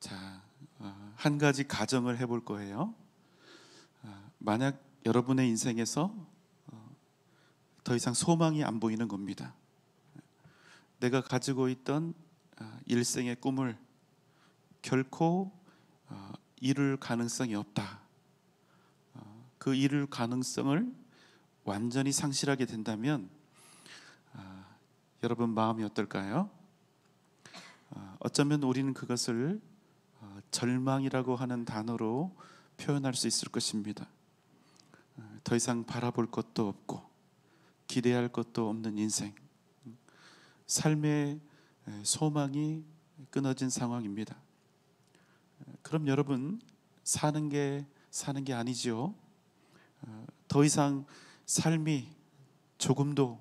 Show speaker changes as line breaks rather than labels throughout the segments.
자, 한 가지 가정을 해볼 거예요. 만약 여러분의 인생에서 더 이상 소망이 안 보이는 겁니다. 내가 가지고 있던 일생의 꿈을 결코 이룰 가능성이 없다. 그 이룰 가능성을 완전히 상실하게 된다면 여러분 마음이 어떨까요? 어쩌면 우리는 그것을 절망이라고 하는 단어로 표현할 수 있을 것입니다. 더 이상 바라볼 것도 없고 기대할 것도 없는 인생, 삶의 소망이 끊어진 상황입니다. 그럼 여러분 사는 게 아니지요. 더 이상 삶이 조금도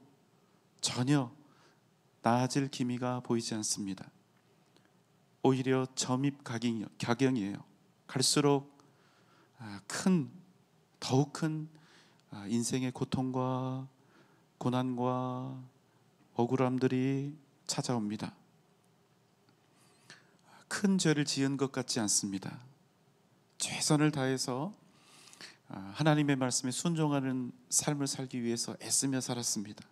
전혀 나아질 기미가 보이지 않습니다. 오히려 점입가경이에요. 갈수록 더욱 큰 인생의 고통과 고난과 억울함들이 찾아옵니다. 큰 죄를 지은 것 같지 않습니다. 최선을 다해서 하나님의 말씀에 순종하는 삶을 살기 위해서 애쓰며 살았습니다.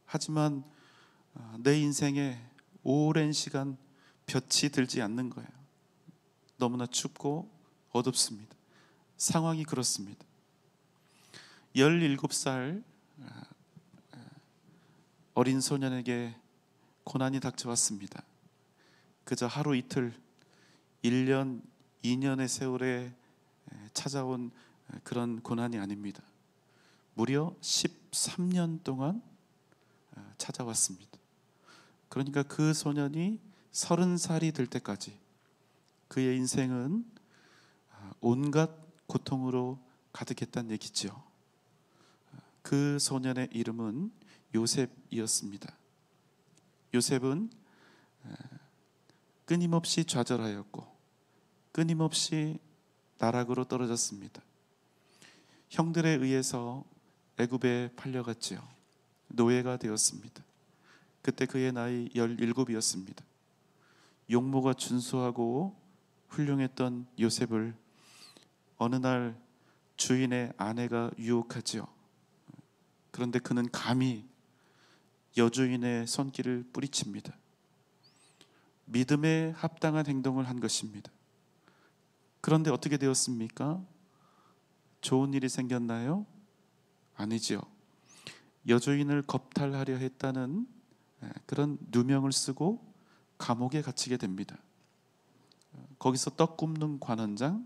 하지만 내 인생에 오랜 시간 볕이 들지 않는 거예요. 너무나 춥고 어둡습니다. 상황이 그렇습니다. 17살 어린 소년에게 고난이 닥쳐왔습니다. 그저 하루 이틀, 1년, 2년의 세월에 찾아온 그런 고난이 아닙니다. 무려 13년 동안 찾아왔습니다. 그러니까 그 소년이 30살이 될 때까지 그의 인생은 온갖 고통으로 가득했다는 얘기죠. 그 소년의 이름은 요셉이었습니다. 요셉은 끊임없이 좌절하였고 끊임없이 나락으로 떨어졌습니다. 형들에 의해서 애굽에 팔려갔지요. 노예가 되었습니다. 그때 그의 나이 17이었습니다. 용모가 준수하고 훌륭했던 요셉을 어느 날 주인의 아내가 유혹하지요. 그런데 그는 감히 여주인의 손길을 뿌리칩니다. 믿음에 합당한 행동을 한 것입니다. 그런데 어떻게 되었습니까? 좋은 일이 생겼나요? 아니지요. 여주인을 겁탈하려 했다는 그런 누명을 쓰고 감옥에 갇히게 됩니다. 거기서 떡 굽는 관원장,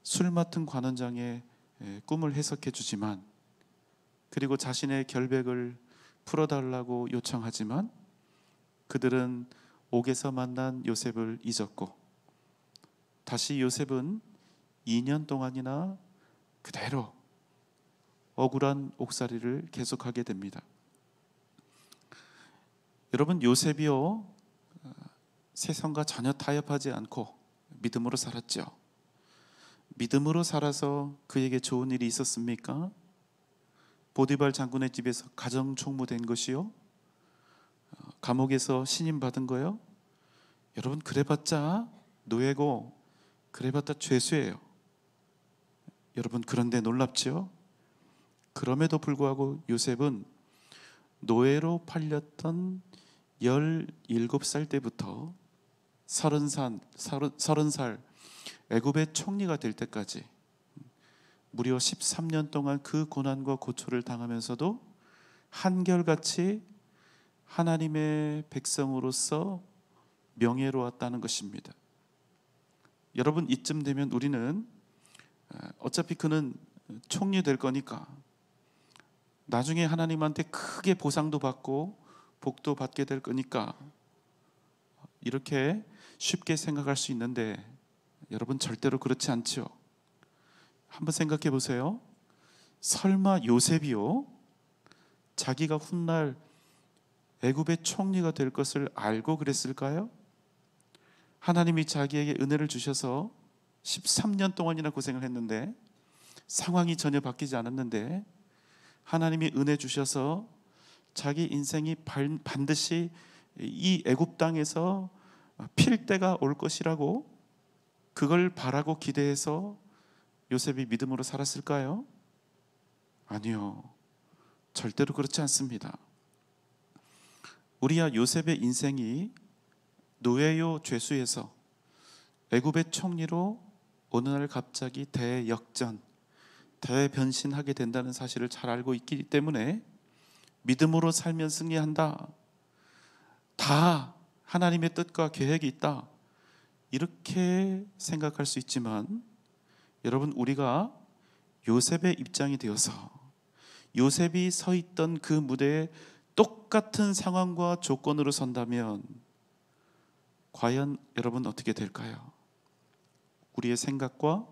술 맡은 관원장의 꿈을 해석해 주지만, 그리고 자신의 결백을 풀어달라고 요청하지만 그들은 옥에서 만난 요셉을 잊었고 다시 요셉은 2년 동안이나 그대로 억울한 옥살이를 계속하게 됩니다. 여러분, 요셉이요 세상과 전혀 타협하지 않고 믿음으로 살았죠. 믿음으로 살아서 그에게 좋은 일이 있었습니까? 보디발 장군의 집에서 가정총무된 것이요, 감옥에서 신임 받은 거요. 여러분, 그래봤자 노예고 그래봤자 죄수예요. 여러분, 그런데 놀랍죠? 그럼에도 불구하고 요셉은 노예로 팔렸던 17살 때부터 30살 애굽의 총리가 될 때까지 무려 13년 동안 그 고난과 고초를 당하면서도 한결같이 하나님의 백성으로서 명예로웠다는 것입니다. 여러분, 이쯤 되면 우리는 어차피 그는 총리 될 거니까 나중에 하나님한테 크게 보상도 받고 복도 받게 될 거니까 이렇게 쉽게 생각할 수 있는데, 여러분 절대로 그렇지 않죠. 한번 생각해 보세요. 설마 요셉이요 자기가 훗날 애굽의 총리가 될 것을 알고 그랬을까요? 하나님이 자기에게 은혜를 주셔서 13년 동안이나 고생을 했는데 상황이 전혀 바뀌지 않았는데 하나님이 은혜 주셔서 자기 인생이 반드시 이 애굽 땅에서 필 때가 올 것이라고 그걸 바라고 기대해서 요셉이 믿음으로 살았을까요? 아니요. 절대로 그렇지 않습니다. 우리야 요셉의 인생이 노예요 죄수에서 애굽의 총리로 어느 날 갑자기 대역전, 대변신하게 된다는 사실을 잘 알고 있기 때문에 믿음으로 살면 승리한다, 다 하나님의 뜻과 계획이 있다, 이렇게 생각할 수 있지만 여러분, 우리가 요셉의 입장이 되어서 요셉이 서 있던 그 무대에 똑같은 상황과 조건으로 선다면 과연 여러분 어떻게 될까요? 우리의 생각과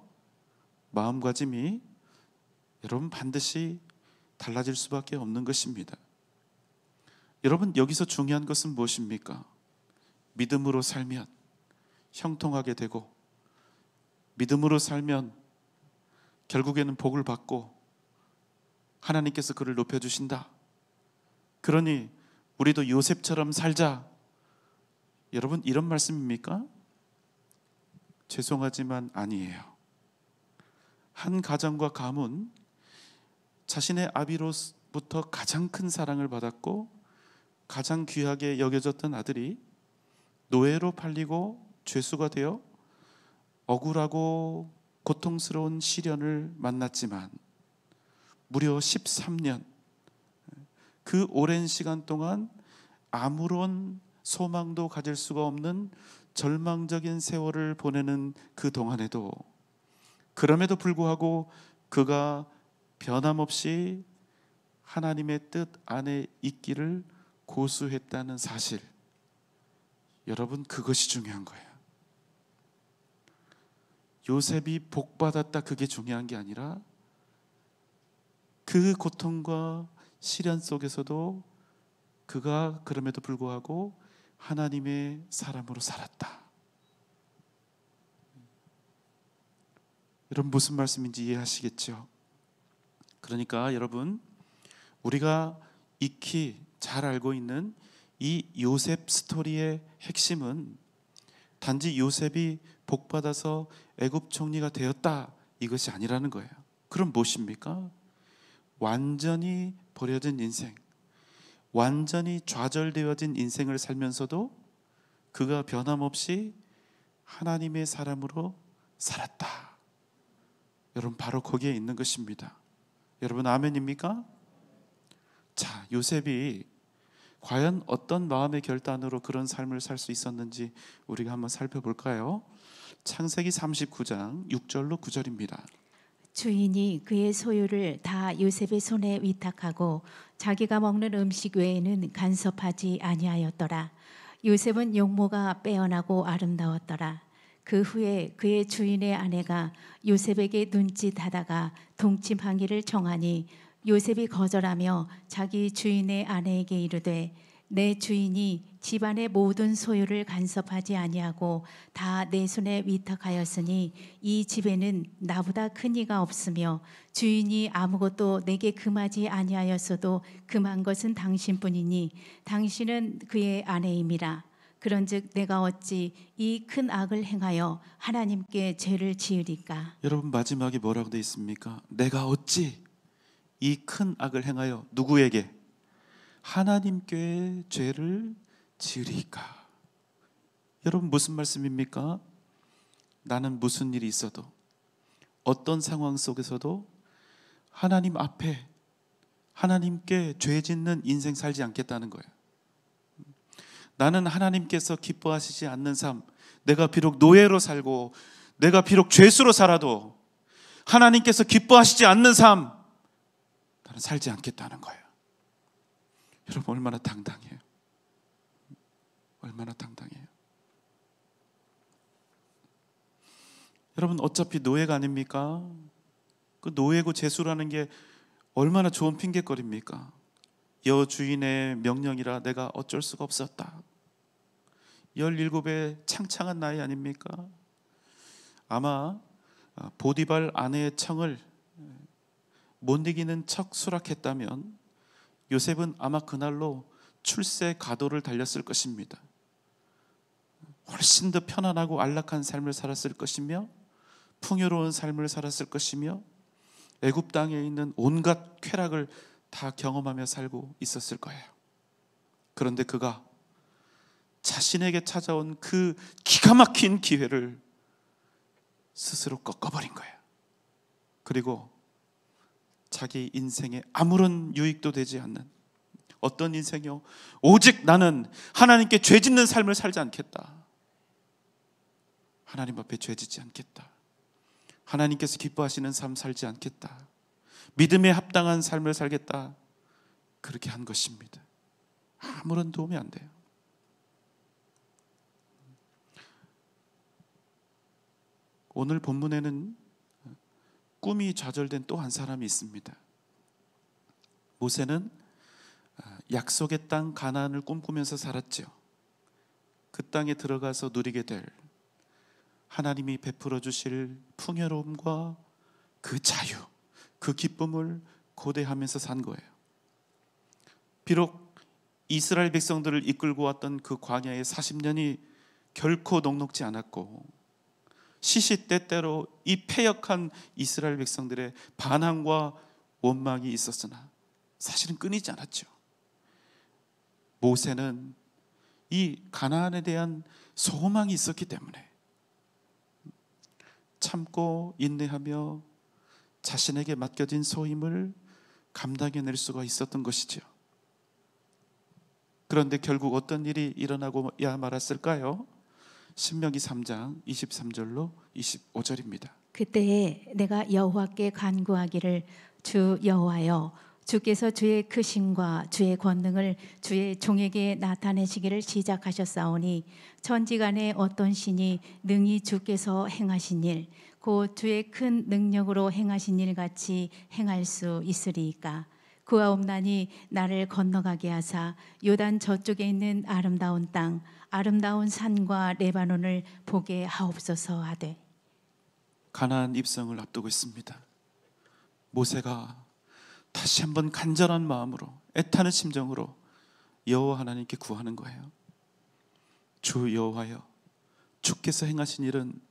마음가짐이 여러분 반드시 달라질 수밖에 없는 것입니다. 여러분, 여기서 중요한 것은 무엇입니까? 믿음으로 살면 형통하게 되고, 믿음으로 살면 결국에는 복을 받고 하나님께서 그를 높여주신다. 그러니 우리도 요셉처럼 살자. 여러분, 이런 말씀입니까? 죄송하지만 아니에요. 한 가정과 가문, 자신의 아비로부터 가장 큰 사랑을 받았고 가장 귀하게 여겨졌던 아들이 노예로 팔리고 죄수가 되어 억울하고 고통스러운 시련을 만났지만 무려 13년, 그 오랜 시간 동안 아무런 소망도 가질 수가 없는 절망적인 세월을 보내는 그 동안에도, 그럼에도 불구하고 그가 변함없이 하나님의 뜻 안에 있기를 고수했다는 사실, 여러분, 그것이 중요한 거예요. 요셉이 복받았다, 그게 중요한 게 아니라 그 고통과 시련 속에서도 그가 그럼에도 불구하고 하나님의 사람으로 살았다. 여러분, 무슨 말씀인지 이해하시겠죠? 그러니까 여러분, 우리가 익히 잘 알고 있는 이 요셉 스토리의 핵심은 단지 요셉이 복받아서 애굽 총리가 되었다, 이것이 아니라는 거예요. 그럼 무엇입니까? 완전히 버려진 인생, 완전히 좌절되어진 인생을 살면서도 그가 변함없이 하나님의 사람으로 살았다. 여러분, 바로 거기에 있는 것입니다. 여러분, 아멘입니까? 자, 요셉이 과연 어떤 마음의 결단으로 그런 삶을 살 수 있었는지 우리가 한번 살펴볼까요? 창세기 39장 6절로 9절입니다.
주인이 그의 소유를 다 요셉의 손에 위탁하고 자기가 먹는 음식 외에는 간섭하지 아니하였더라. 요셉은 용모가 빼어나고 아름다웠더라. 그 후에 그의 주인의 아내가 요셉에게 눈짓하다가 동침하기를 청하니 요셉이 거절하며 자기 주인의 아내에게 이르되 내 주인이 집안의 모든 소유를 간섭하지 아니하고 다 내 손에 위탁하였으니 이 집에는 나보다 큰 이가 없으며 주인이 아무것도 내게 금하지 아니하였어도 금한 것은 당신뿐이니 당신은 그의 아내임이라. 그런즉 내가 어찌 이 큰 악을 행하여 하나님께 죄를 지으리까?
여러분, 마지막에 뭐라고 되어 있습니까? 내가 어찌 이 큰 악을 행하여 누구에게? 하나님께 죄를 지으리까? 여러분, 무슨 말씀입니까? 나는 무슨 일이 있어도, 어떤 상황 속에서도 하나님 앞에 하나님께 죄 짓는 인생 살지 않겠다는 거예요. 나는 하나님께서 기뻐하시지 않는 삶, 내가 비록 노예로 살고 내가 비록 죄수로 살아도 하나님께서 기뻐하시지 않는 삶, 나는 살지 않겠다는 거예요. 여러분, 얼마나 당당해요. 얼마나 당당해요. 여러분, 어차피 노예가 아닙니까? 그 노예고 죄수라는 게 얼마나 좋은 핑계거리입니까? 여주인의 명령이라 내가 어쩔 수가 없었다. 17의 창창한 나이 아닙니까? 아마 보디발 아내의 청을 못 이기는 척 수락했다면 요셉은 아마 그날로 출세 가도를 달렸을 것입니다. 훨씬 더 편안하고 안락한 삶을 살았을 것이며 풍요로운 삶을 살았을 것이며 애굽 땅에 있는 온갖 쾌락을 다 경험하며 살고 있었을 거예요. 그런데 그가 자신에게 찾아온 그 기가 막힌 기회를 스스로 꺾어버린 거예요. 그리고 자기 인생에 아무런 유익도 되지 않는 어떤 인생이요? 오직 나는 하나님께 죄 짓는 삶을 살지 않겠다. 하나님 앞에 죄 짓지 않겠다. 하나님께서 기뻐하시는 삶 살지 않겠다. 믿음에 합당한 삶을 살겠다. 그렇게 한 것입니다. 아무런 도움이 안 돼요. 오늘 본문에는 꿈이 좌절된 또 한 사람이 있습니다. 모세는 약속의 땅 가나안을 꿈꾸면서 살았죠. 그 땅에 들어가서 누리게 될 하나님이 베풀어 주실 풍요로움과 그 자유, 그 기쁨을 고대하면서 산 거예요. 비록 이스라엘 백성들을 이끌고 왔던 그 광야의 40년이 결코 녹록지 않았고 시시때때로 이 패역한 이스라엘 백성들의 반항과 원망이 있었으나 사실은 끊이지 않았죠. 모세는 이 가나안에 대한 소망이 있었기 때문에 참고 인내하며 자신에게 맡겨진 소임을 감당해낼 수가 있었던 것이죠. 그런데 결국 어떤 일이 일어나고야 말았을까요? 신명기 3장 23절로 25절입니다.
그때에 내가 여호와께 간구하기를 주 여호와여 주께서 주의 크심과 주의 권능을 주의 종에게 나타내시기를 시작하셨사오니 천지간에 어떤 신이 능히 주께서 행하신 일 곧 주의 큰 능력으로 행하신 일 같이 행할 수 있으리이까. 구하옵나니 나를 건너가게 하사 요단 저쪽에 있는 아름다운 땅 아름다운 산과 레바논을 보게 하옵소서 하되.
가나안 입성을 앞두고 있습니다. 모세가 다시 한번 간절한 마음으로 애타는 심정으로 여호와 하나님께 구하는 거예요. 주 여호와여, 주께서 행하신 일은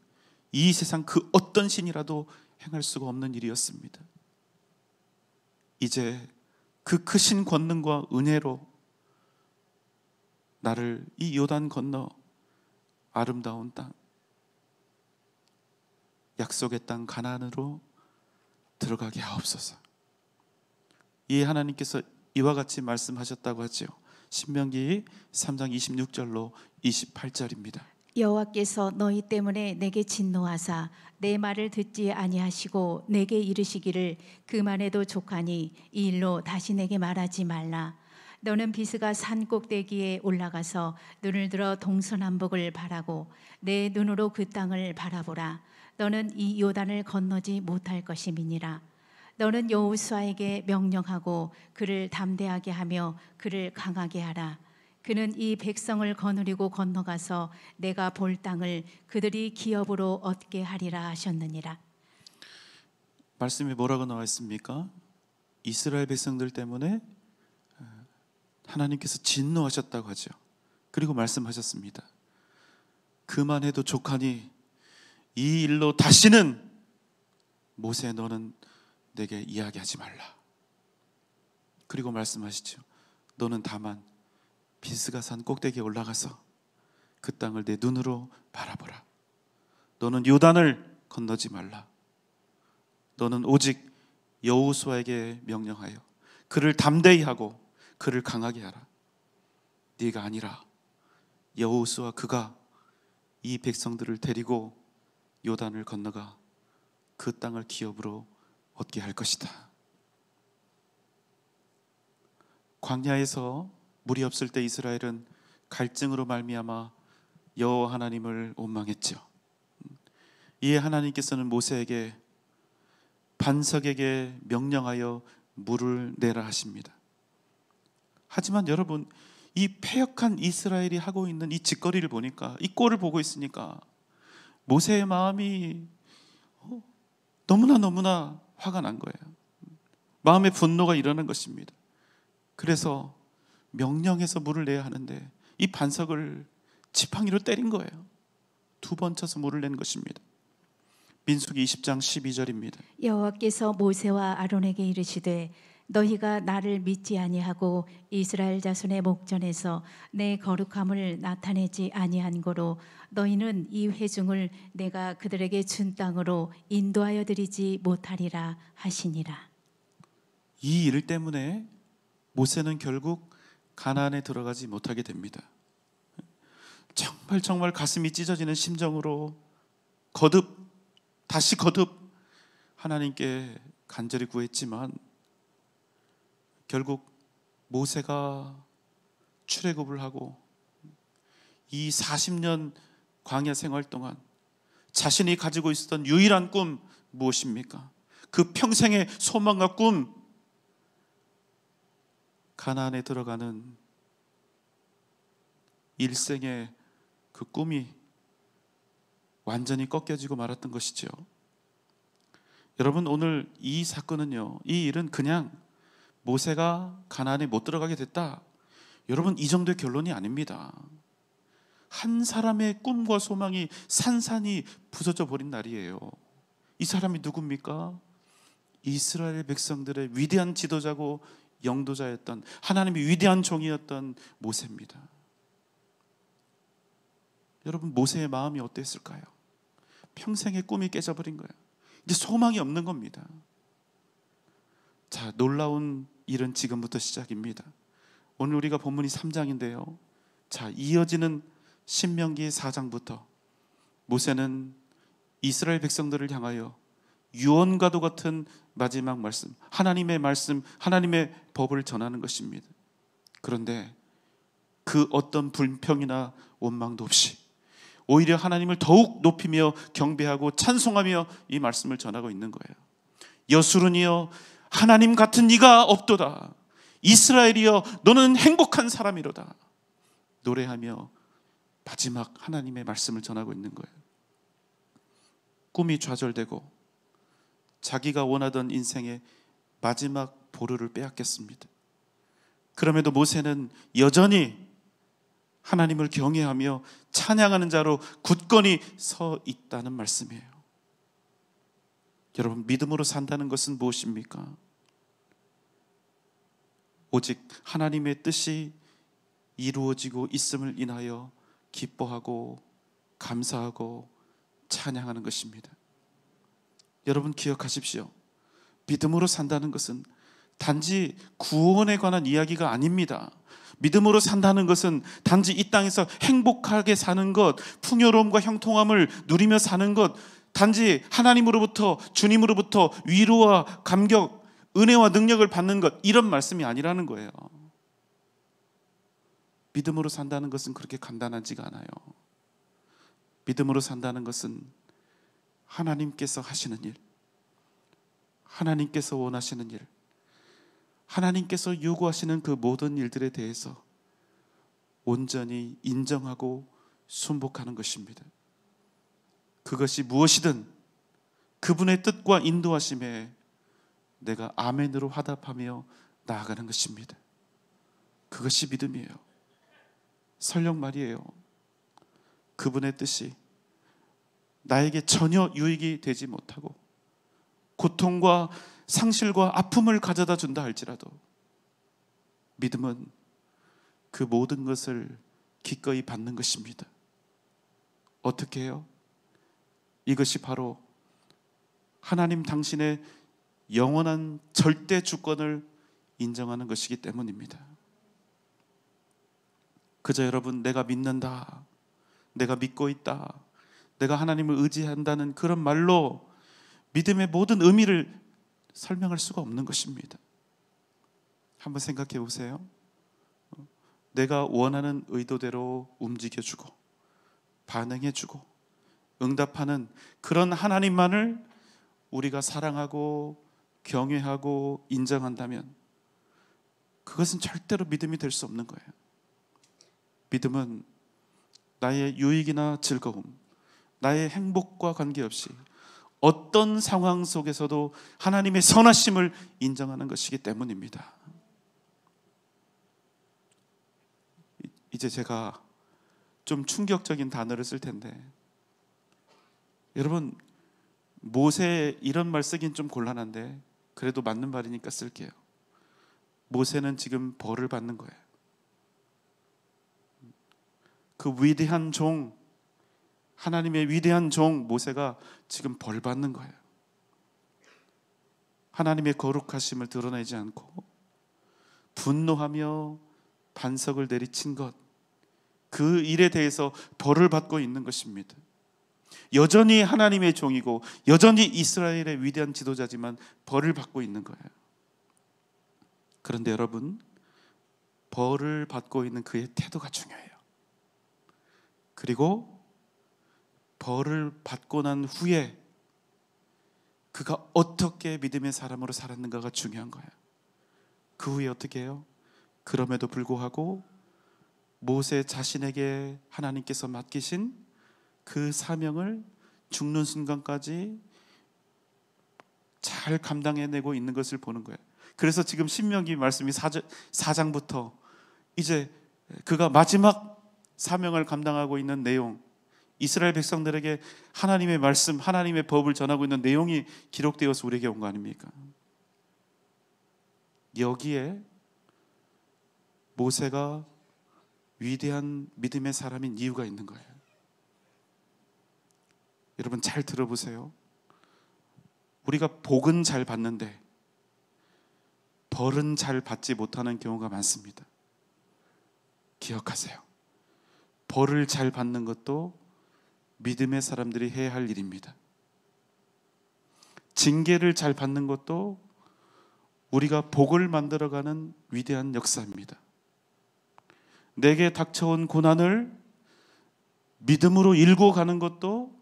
이 세상 그 어떤 신이라도 행할 수가 없는 일이었습니다. 이제 그 크신 권능과 은혜로 나를 이 요단 건너 아름다운 땅, 약속의 땅 가나안으로 들어가게 하옵소서. 이 하나님께서 이와 같이 말씀하셨다고 하죠. 신명기 3장 26절로 28절입니다.
여호와께서 너희 때문에 내게 진노하사 내 말을 듣지 아니하시고 내게 이르시기를 그만해도 족하니 이 일로 다시 내게 말하지 말라. 너는 비스가 산 꼭대기에 올라가서 눈을 들어 동서남북을 바라고 내 눈으로 그 땅을 바라보라. 너는 이 요단을 건너지 못할 것임이니라. 너는 여호수아에게 명령하고 그를 담대하게 하며 그를 강하게 하라. 그는 이 백성을 거느리고 건너가서 내가 볼 땅을 그들이 기업으로 얻게 하리라 하셨느니라.
말씀에 뭐라고 나와 있습니까? 이스라엘 백성들 때문에 하나님께서 진노하셨다고 하죠. 그리고 말씀하셨습니다. 그만해도 족하니 이 일로 다시는 모세 너는 내게 이야기하지 말라. 그리고 말씀하시죠. 너는 다만 비스가 산 꼭대기에 올라가서 그 땅을 내 눈으로 바라보라. 너는 요단을 건너지 말라. 너는 오직 여호수아에게 명령하여 그를 담대히 하고 그를 강하게 하라. 네가 아니라 여호수아 그가 이 백성들을 데리고 요단을 건너가 그 땅을 기업으로 얻게 할 것이다. 광야에서 물이 없을 때 이스라엘은 갈증으로 말미암아 여호와 하나님을 원망했죠. 이에 하나님께서는 모세에게 반석에게 명령하여 물을 내라 하십니다. 하지만 여러분, 이 패역한 이스라엘이 하고 있는 이 짓거리를 보니까, 이 꼴을 보고 있으니까 모세의 마음이 너무나 화가 난 거예요. 마음의 분노가 일어난 것입니다. 그래서 명령해서 물을 내야 하는데 이 반석을 지팡이로 때린 거예요. 두 번 쳐서 물을 낸 것입니다. 민수기 20장 12절입니다.
여호와께서 모세와 아론에게 이르시되 너희가 나를 믿지 아니하고 이스라엘 자손의 목전에서 내 거룩함을 나타내지 아니한 고로 너희는 이 회중을 내가 그들에게 준 땅으로 인도하여 드리지 못하리라 하시니라.
이 일 때문에 모세는 결국 가나안에 들어가지 못하게 됩니다. 정말 가슴이 찢어지는 심정으로 다시 거듭 하나님께 간절히 구했지만 결국 모세가 출애굽을 하고 이 40년 광야 생활 동안 자신이 가지고 있었던 유일한 꿈 무엇입니까? 그 평생의 소망과 꿈, 가나안에 들어가는 일생의 그 꿈이 완전히 꺾여지고 말았던 것이죠. 여러분, 오늘 이 사건은요, 이 일은 그냥 모세가 가나안에 못 들어가게 됐다, 여러분, 이 정도의 결론이 아닙니다. 한 사람의 꿈과 소망이 산산이 부서져 버린 날이에요. 이 사람이 누굽니까? 이스라엘 백성들의 위대한 지도자고 영도자였던, 하나님의 위대한 종이었던 모세입니다. 여러분, 모세의 마음이 어땠을까요? 평생의 꿈이 깨져버린 거예요. 이제 소망이 없는 겁니다. 자, 놀라운 일은 지금부터 시작입니다. 오늘 우리가 본문이 3장인데요. 자, 이어지는 신명기 4장부터 모세는 이스라엘 백성들을 향하여 유언과도 같은 마지막 말씀, 하나님의 말씀, 하나님의 법을 전하는 것입니다. 그런데 그 어떤 불평이나 원망도 없이 오히려 하나님을 더욱 높이며 경배하고 찬송하며 이 말씀을 전하고 있는 거예요. 여수론이여, 하나님 같은 이가 없도다. 이스라엘이여, 너는 행복한 사람이로다. 노래하며 마지막 하나님의 말씀을 전하고 있는 거예요. 꿈이 좌절되고 자기가 원하던 인생의 마지막 보루를 빼앗겼습니다. 그럼에도 모세는 여전히 하나님을 경외하며 찬양하는 자로 굳건히 서 있다는 말씀이에요. 여러분, 믿음으로 산다는 것은 무엇입니까? 오직 하나님의 뜻이 이루어지고 있음을 인하여 기뻐하고 감사하고 찬양하는 것입니다. 여러분, 기억하십시오. 믿음으로 산다는 것은 단지 구원에 관한 이야기가 아닙니다. 믿음으로 산다는 것은 단지 이 땅에서 행복하게 사는 것, 풍요로움과 형통함을 누리며 사는 것, 단지 하나님으로부터, 주님으로부터 위로와 감격, 은혜와 능력을 받는 것, 이런 말씀이 아니라는 거예요. 믿음으로 산다는 것은 그렇게 간단하지가 않아요. 믿음으로 산다는 것은 하나님께서 하시는 일, 하나님께서 원하시는 일, 하나님께서 요구하시는 그 모든 일들에 대해서 온전히 인정하고 순복하는 것입니다. 그것이 무엇이든 그분의 뜻과 인도하심에 내가 아멘으로 화답하며 나아가는 것입니다. 그것이 믿음이에요. 설령 말이에요, 그분의 뜻이 나에게 전혀 유익이 되지 못하고 고통과 상실과 아픔을 가져다 준다 할지라도 믿음은 그 모든 것을 기꺼이 받는 것입니다. 어떻게 해요? 이것이 바로 하나님 당신의 영원한 절대 주권을 인정하는 것이기 때문입니다. 그저 여러분, 내가 믿는다, 내가 믿고 있다, 내가 하나님을 의지한다는 그런 말로 믿음의 모든 의미를 설명할 수가 없는 것입니다. 한번 생각해 보세요. 내가 원하는 의도대로 움직여주고 반응해주고 응답하는 그런 하나님만을 우리가 사랑하고 경외하고 인정한다면 그것은 절대로 믿음이 될 수 없는 거예요. 믿음은 나의 유익이나 즐거움, 나의 행복과 관계없이 어떤 상황 속에서도 하나님의 선하심을 인정하는 것이기 때문입니다. 이제 제가 좀 충격적인 단어를 쓸 텐데, 여러분, 모세 이런 말 쓰긴 좀 곤란한데 그래도 맞는 말이니까 쓸게요. 모세는 지금 벌을 받는 거예요. 그 위대한 종, 하나님의 위대한 종 모세가 지금 벌 받는 거예요. 하나님의 거룩하심을 드러내지 않고 분노하며 반석을 내리친 것, 그 일에 대해서 벌을 받고 있는 것입니다. 여전히 하나님의 종이고 여전히 이스라엘의 위대한 지도자지만 벌을 받고 있는 거예요. 그런데 여러분, 벌을 받고 있는 그의 태도가 중요해요. 그리고 벌을 받고 난 후에 그가 어떻게 믿음의 사람으로 살았는가가 중요한 거예요. 그 후에 어떻게 해요? 그럼에도 불구하고 모세 자신에게 하나님께서 맡기신 그 사명을 죽는 순간까지 잘 감당해내고 있는 것을 보는 거예요. 그래서 지금 신명기 말씀이 4장부터 이제 그가 마지막 사명을 감당하고 있는 내용, 이스라엘 백성들에게 하나님의 말씀, 하나님의 법을 전하고 있는 내용이 기록되어서 우리에게 온 거 아닙니까? 여기에 모세가 위대한 믿음의 사람인 이유가 있는 거예요. 여러분 잘 들어보세요. 우리가 복은 잘 받는데 벌은 잘 받지 못하는 경우가 많습니다. 기억하세요. 벌을 잘 받는 것도 믿음의 사람들이 해야 할 일입니다. 징계를 잘 받는 것도 우리가 복을 만들어가는 위대한 역사입니다. 내게 닥쳐온 고난을 믿음으로 일고 가는 것도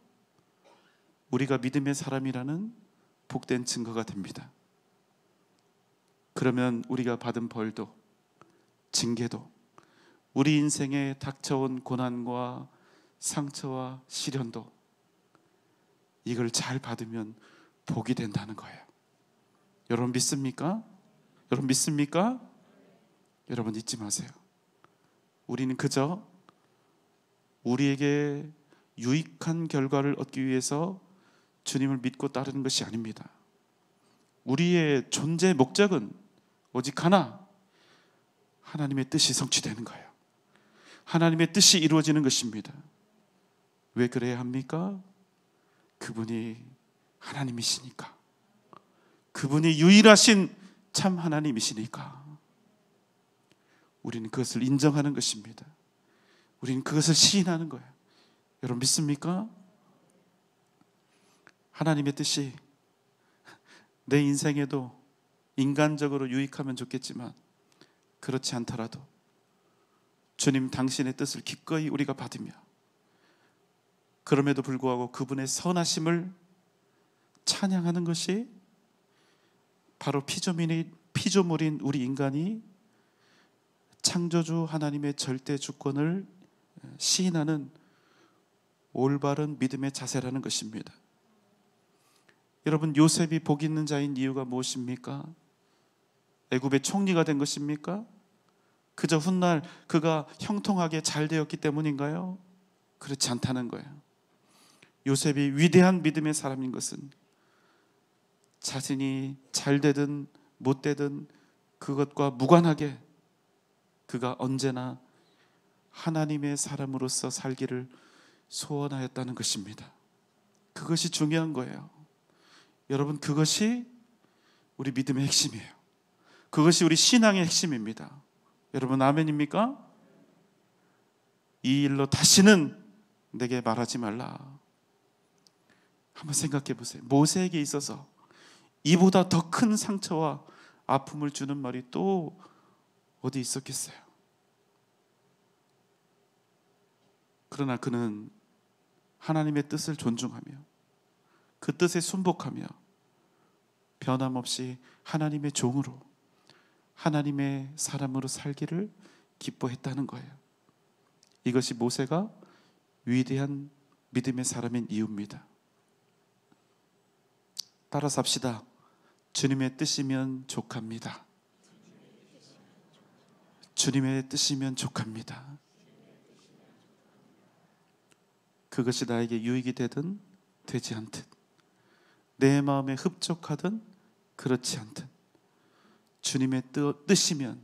우리가 믿음의 사람이라는 복된 증거가 됩니다. 그러면 우리가 받은 벌도 징계도 우리 인생에 닥쳐온 고난과 상처와 시련도 이걸 잘 받으면 복이 된다는 거예요. 여러분 믿습니까? 여러분 믿습니까? 여러분 잊지 마세요. 우리는 그저 우리에게 유익한 결과를 얻기 위해서 주님을 믿고 따르는 것이 아닙니다. 우리의 존재 목적은 오직 하나, 하나님의 뜻이 성취되는 거예요. 하나님의 뜻이 이루어지는 것입니다. 왜 그래야 합니까? 그분이 하나님이시니까. 그분이 유일하신 참 하나님이시니까. 우리는 그것을 인정하는 것입니다. 우리는 그것을 시인하는 거예요. 여러분 믿습니까? 하나님의 뜻이 내 인생에도 인간적으로 유익하면 좋겠지만 그렇지 않더라도 주님 당신의 뜻을 기꺼이 우리가 받으며 그럼에도 불구하고 그분의 선하심을 찬양하는 것이 바로 피조물인 우리 인간이 창조주 하나님의 절대 주권을 시인하는 올바른 믿음의 자세라는 것입니다. 여러분 요셉이 복 있는 자인 이유가 무엇입니까? 애굽의 총리가 된 것입니까? 그저 훗날 그가 형통하게 잘 되었기 때문인가요? 그렇지 않다는 거예요. 요셉이 위대한 믿음의 사람인 것은 자신이 잘 되든 못 되든 그것과 무관하게 그가 언제나 하나님의 사람으로서 살기를 소원하였다는 것입니다. 그것이 중요한 거예요. 여러분 그것이 우리 믿음의 핵심이에요. 그것이 우리 신앙의 핵심입니다. 여러분 아멘입니까? 이 일로 다시는 내게 말하지 말라. 한번 생각해 보세요. 모세에게 있어서 이보다 더 큰 상처와 아픔을 주는 말이 또 어디 있었겠어요? 그러나 그는 하나님의 뜻을 존중하며 그 뜻에 순복하며 변함없이 하나님의 종으로 하나님의 사람으로 살기를 기뻐했다는 거예요. 이것이 모세가 위대한 믿음의 사람인 이유입니다. 따라서 합시다. 주님의 뜻이면 족합니다. 주님의 뜻이면 족합니다. 그것이 나에게 유익이 되든 되지 않듯, 내 마음에 흡족하든 그렇지 않든 주님의 뜻이면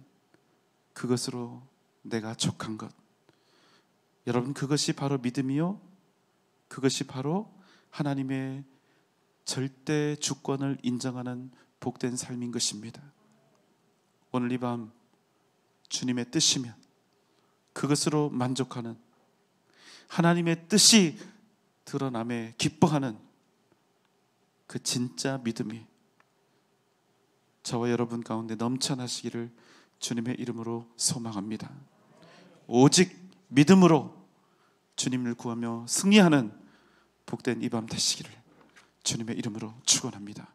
그것으로 내가 족한 것. 여러분, 그것이 바로 믿음이요, 그것이 바로 하나님의 절대 주권을 인정하는 복된 삶인 것입니다. 오늘 이 밤 주님의 뜻이면 그것으로 만족하는, 하나님의 뜻이 드러남에 기뻐하는 그 진짜 믿음이 저와 여러분 가운데 넘쳐나시기를 주님의 이름으로 소망합니다. 오직 믿음으로 주님을 구하며 승리하는 복된 이 밤 되시기를 주님의 이름으로 축원합니다.